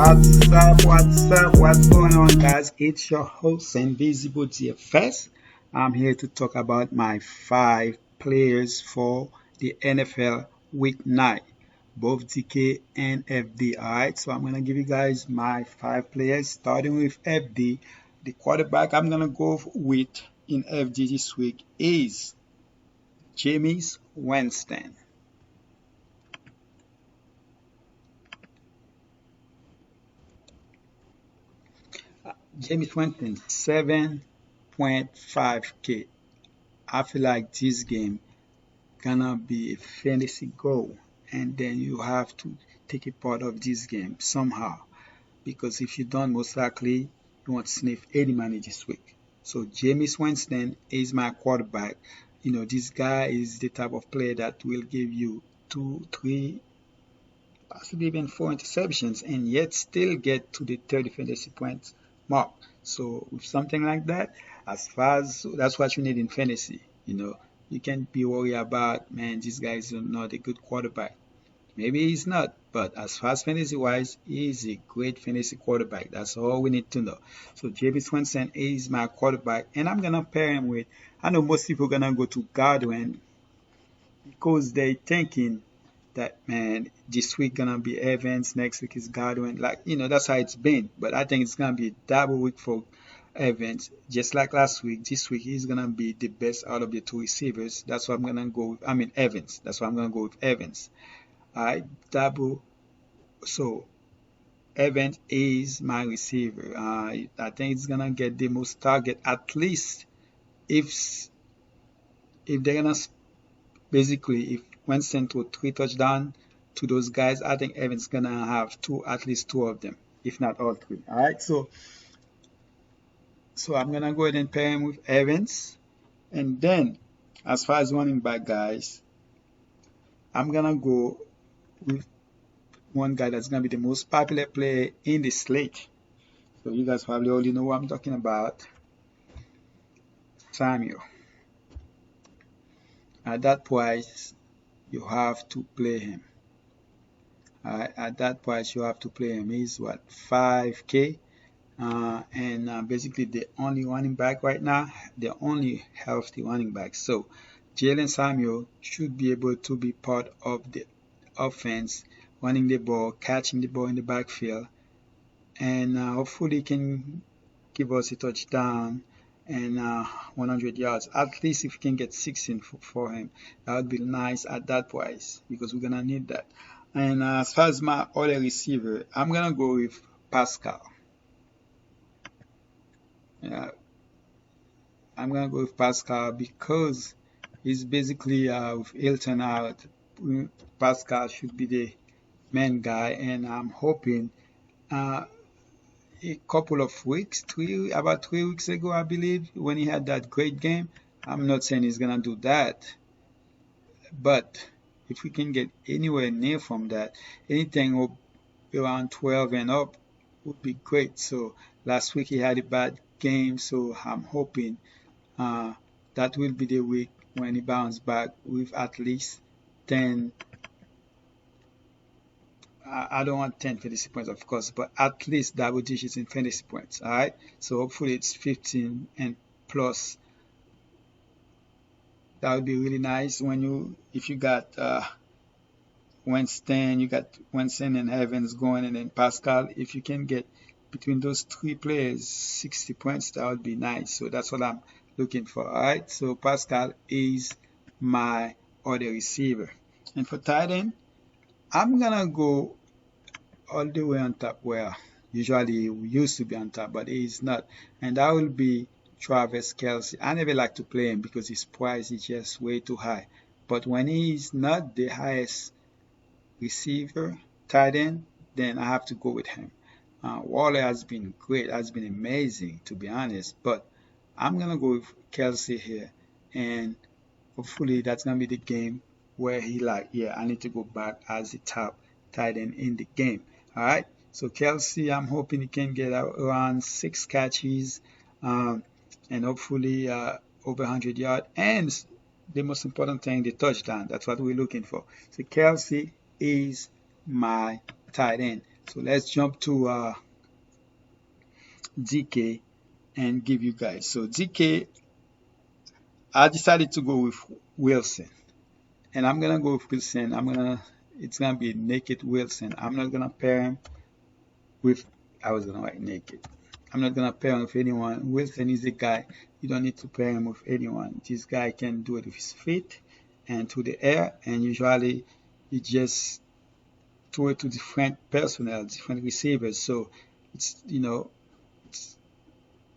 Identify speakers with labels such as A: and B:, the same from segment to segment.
A: What's going on, guys? It's your host, Invisible GFS. I'm here to talk about my 5 players for the NFL Week 9, both DK and FD. Alright, so I'm going to give you guys my 5 players, starting with FD. The quarterback I'm going to go with in FD this week is Jameis Winston. Jameis Winston, 7.5K. I feel like this game gonna be a fantasy goal, and then you have to take a part of this game somehow. Because if you don't, most likely you won't sniff any money this week. So Jameis Winston is my quarterback. You know, this guy is the type of player that will give you 2, 3, possibly even 4 interceptions and yet still get to the 30 fantasy points mark. So with something like that, as far as that's what you need in fantasy, you can't be worried about, man, this guy is not a good quarterback. Maybe he's not, but as far as fantasy wise, he's a great fantasy quarterback. That's all we need to know. So JB Swenson is my quarterback, and I'm gonna pair him with. I know most people are gonna go to Godwin because they thinking that, man, this week gonna be Evans, next week is Godwin. Like, that's how it's been. But I think it's gonna be a double week for Evans. Just like last week, this week he's gonna be the best out of the 2 receivers. That's why I'm gonna go with, Evans. That's why I'm gonna go with Evans. Alright, double. So Evans is my receiver. I think it's gonna get the most target, at least if they're gonna basically, if Winston threw 3 touchdowns to those guys, I think Evans gonna have at least 2 of them, if not all 3. All right, so I'm gonna go ahead and pair him with Evans, and then as far as running back guys, I'm gonna go with one guy that's gonna be the most popular player in the slate. So you guys probably already know what I'm talking about. Samuel. At that price, you have to play him. At that price, you have to play him. He's what, 5K? And basically the only running back right now, the only healthy running back. So Jalen Samuel should be able to be part of the offense, running the ball, catching the ball in the backfield, and hopefully he can give us a touchdown and 100 yards. At least if we can get 16 for him, that would be nice at that price because we're gonna need that. And as far as my other receiver, I'm gonna go with Pascal. Yeah, I'm gonna go with Pascal because he's basically with Hilton out. Pascal should be the main guy, and I'm hoping uh, a couple of weeks, about 3 weeks ago, I believe, when he had that great game. I'm not saying he's gonna do that, but if we can get anywhere near from that, anything up around 12 and up would be great. So last week he had a bad game, so I'm hoping uh, that will be the week when he bounces back with at least 10. I don't want 10 fantasy points, of course, but at least double digits in fantasy points. All right. So hopefully it's 15 and plus. That would be really nice if you got you got Winston and Evans going, and then Pascal. If you can get between those 3 players 60 points, that would be nice. So that's what I'm looking for. All right. So Pascal is my other receiver, and for tight end, I'm gonna go all the way on top where usually we used to be on top, but he is not. And that will be Travis Kelce. I never like to play him because his price is just way too high. But when he is not the highest receiver, tight end, then I have to go with him. Waller has been great, has been amazing to be honest. But I'm gonna go with Kelce here, and hopefully that's gonna be the game where he yeah, I need to go back as the top tight end in the game. All right. So Kelce, I'm hoping he can get around 6 catches, and hopefully over 100 yards. And the most important thing, the touchdown. That's what we're looking for. So Kelce is my tight end. So let's jump to DK and give you guys. So DK, I decided to go with Wilson, and I'm gonna go with Wilson. It's gonna be naked Wilson. I'm not gonna pair him with. I was gonna write naked. I'm not gonna pair him with anyone. Wilson is a guy you don't need to pair him with anyone. This guy can do it with his feet and to the air, and usually he just throw it to different personnel, different receivers. So it's it's,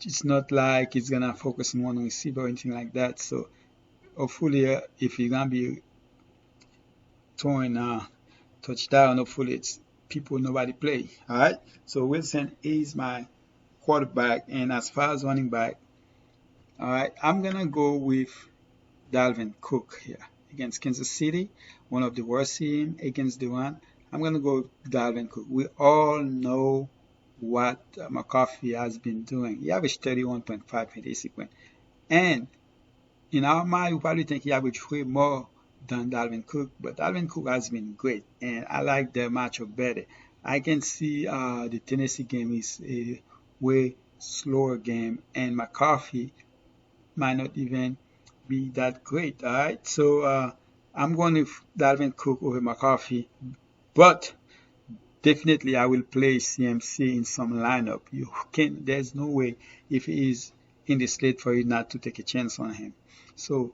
A: it's not like it's gonna focus on one receiver or anything like that. So hopefully, if you're gonna be throwing a touchdown, hopefully it's people nobody play. All right. So Wilson is my quarterback, and as far as running back, all right, I'm gonna go with Dalvin Cook here against Kansas City, one of the worst team against the run. I'm gonna go with Dalvin Cook. We all know what McCarthy has been doing. He averaged 31.5 fantasy points, and in our mind, we probably think he averaged way more than Dalvin Cook, but Dalvin Cook has been great, and I like the matchup better. I can see the Tennessee game is a way slower game, and McCarthy might not even be that great. All right, so I'm going with Dalvin Cook over McCarthy, but definitely I will play CMC in some lineup. You can There's no way if he is in the slate for you not to take a chance on him. So,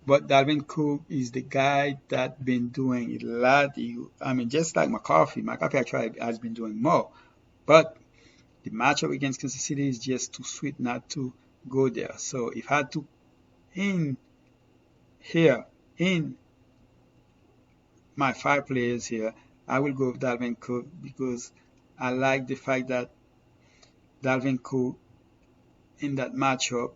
A: but Dalvin Cook is the guy that been doing a lot. I mean, just like McCarthy. McCarthy actually has been doing more, but the matchup against Kansas City is just too sweet not to go there. So if I had to in here in my 5 players here, I will go with Dalvin Cook because I like the fact that Dalvin Cook in that matchup,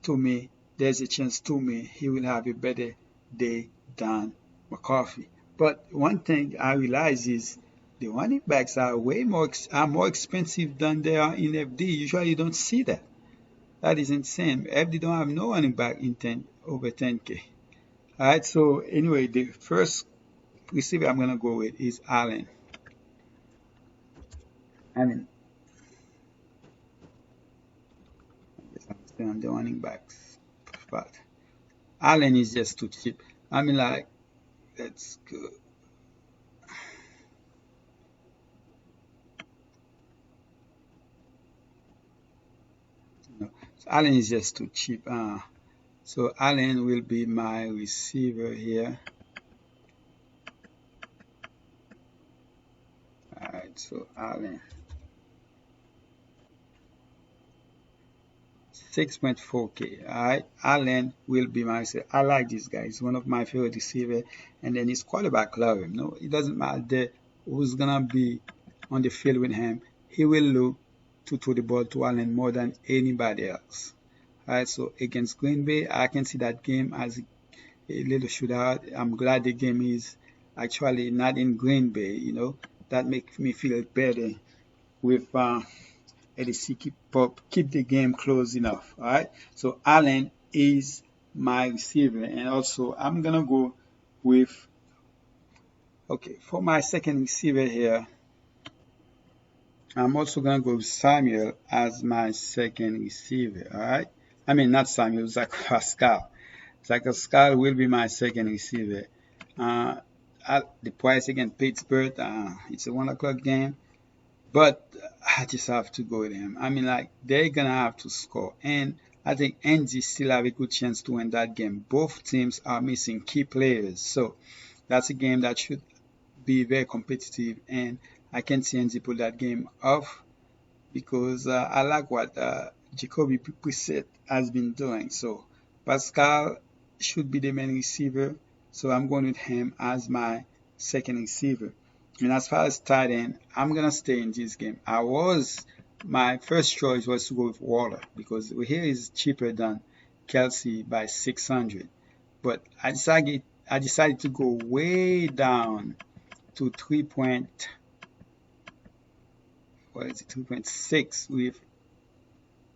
A: to me, there's a chance to me he will have a better day than McCarthy. But one thing I realize is the running backs are more expensive than they are in FD. Usually you don't see that. That is insane. FD don't have no running back in 10 over 10K. All right. So anyway, the first receiver I'm gonna go with is Allen. I mean, I guess I'm still on the running backs, but Allen is just too cheap. I mean, like, let's go. No, so Allen is just too cheap. So Allen will be my receiver here. All right, so Allen. 6.4K. Alright, Allen will be my receiver. I like this guy. He's one of my favorite receiver. And then his quarterback love him. No, it doesn't matter who's gonna be on the field with him. He will look to throw the ball to Allen more than anybody else. Alright, so against Green Bay, I can see that game as a little shootout. I'm glad the game is actually not in Green Bay. That makes me feel better with LEC keep the game close enough. All right. So Allen is my receiver, and also I'm gonna go with for my second receiver here. I'm also gonna go with Samuel as my second receiver. All right. I mean not Samuel, Zach Pascal. Zach Pascal will be my second receiver. At the price against Pittsburgh, it's a 1 o'clock game. But I just have to go with him. I mean, like, they're going to have to score. And I think NG still have a good chance to win that game. Both teams are missing key players. So that's a game that should be very competitive. And I can see NG pull that game off because I like what Jacoby Brissett has been doing. So Pascal should be the main receiver. So I'm going with him as my second receiver. And as far as tight end, I'm gonna stay in this game. My first choice was to go with Waller because here is cheaper than Kelsey by 600. But I decided to go way down to 3.6 with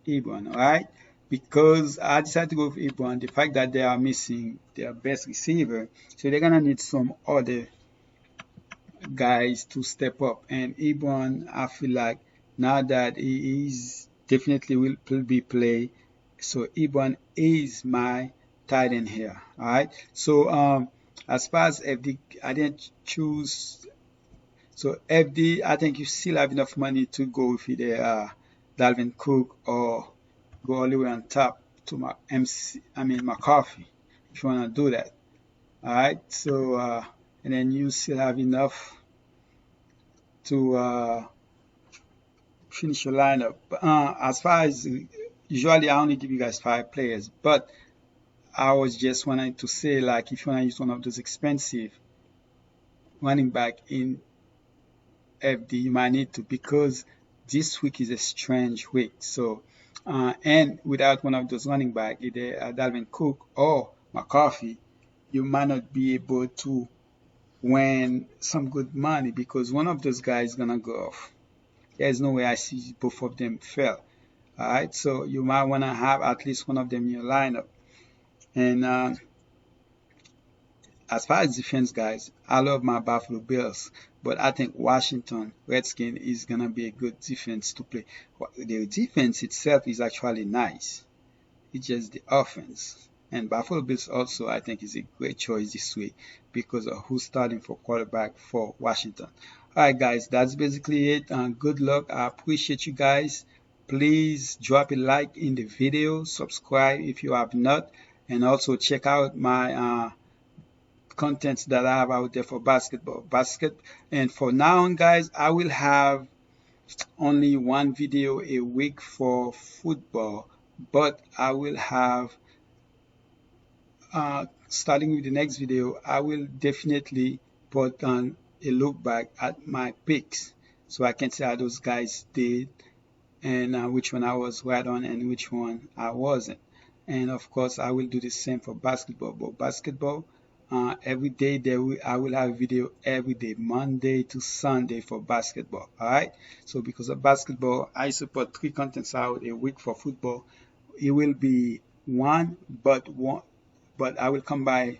A: Ebron, alright? Because I decided to go with Ebron, the fact that they are missing their best receiver, so they're gonna need some other guys to step up. And Ebron, I feel like now that he is definitely will be play, so Ebron is my tight end here. All right. So as far as FD, I didn't choose. So FD, I think you still have enough money to go with either Dalvin Cook or go all the way on top to my MC. I mean McCarthy, if you want to do that. All right. So and then you still have enough to finish your lineup. As far as usually, I only give you guys 5 players, but I was just wanting to say, like, if you want to use one of those expensive running back in FD, you might need to because this week is a strange week. So, and without one of those running back, either Dalvin Cook or McCarthy, you might not be able to win some good money because one of those guys is gonna go off. There's no way I see both of them fail. All right, so you might want to have at least one of them in your lineup. And as far as defense, guys, I love my Buffalo Bills, but I think Washington Redskins is gonna be a good defense to play. The defense itself is actually nice. It's just the offense. And Buffalo Bills also, I think, is a great choice this week because of who's starting for quarterback for Washington. All right, guys, that's basically it. Good luck. I appreciate you guys. Please drop a like in the video, subscribe if you have not, and also check out my contents that I have out there for basketball. And for now on, guys, I will have only one video a week for football, but I will have starting with the next video, I will definitely put on a look back at my picks so I can see how those guys did and which one I was right on and which one I wasn't. And of course, I will do the same for basketball. But basketball, every day I will have a video every day, Monday to Sunday for basketball. All right. So because of basketball, I support 3 contents out a week for football. It will be one, but I will combine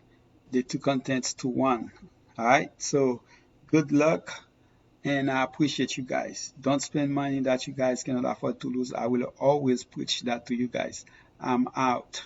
A: the 2 contents to one. All right. So good luck. And I appreciate you guys. Don't spend money that you guys cannot afford to lose. I will always preach that to you guys. I'm out.